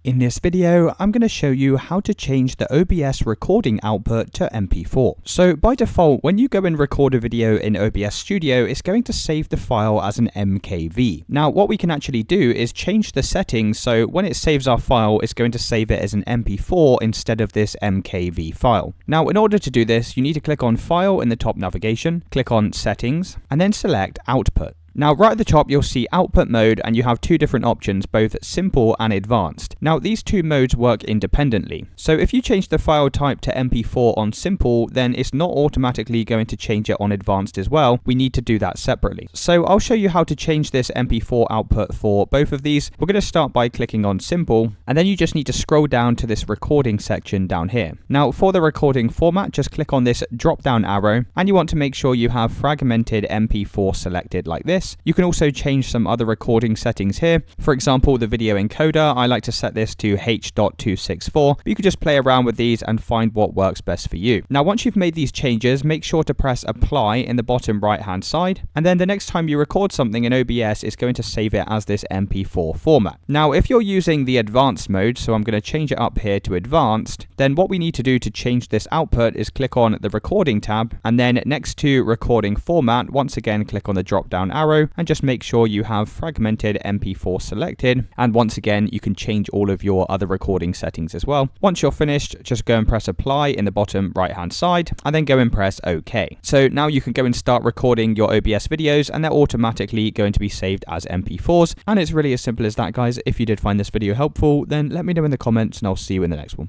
In this video, I'm going to show you how to change the OBS recording output to MP4. So by default, when you go and record a video in OBS Studio, it's going to save the file as an MKV. Now, what we can actually do is change the settings so when it saves our file, it's going to save it as an MP4 instead of this MKV file. Now, in order to do this, you need to click on File in the top navigation, click on Settings, and then select Output. Now, right at the top, you'll see output mode, and you have two different options, both simple and advanced. Now, these two modes work independently. So if you change the file type to MP4 on simple, then it's not automatically going to change it on advanced as well. We need to do that separately. So I'll show you how to change this MP4 output for both of these. We're going to start by clicking on simple, and then you just need to scroll down to this recording section down here. Now, for the recording format, just click on this drop down arrow, and you want to make sure you have fragmented MP4 selected like this. You can also change some other recording settings here. For example, the video encoder, I like to set this to H.264, but you can just play around with these and find what works best for you. Now, once you've made these changes, make sure to press apply in the bottom right hand side, and then the next time you record something in OBS, it's going to save it as this MP4 format. Now, if you're using the advanced mode, so I'm going to change it up here to advanced, then what we need to do to change this output is click on the recording tab, and then next to recording format, once again click on the drop down arrow, and just make sure you have fragmented MP4 selected, and once again you can change all of your other recording settings as well. Once you're finished, just go and press apply in the bottom right hand side, and then go and press OK. So now you can go and start recording your OBS videos, and they're automatically going to be saved as MP4s, and it's really as simple as that, guys. If you did find this video helpful, then let me know in the comments, and I'll see you in the next one.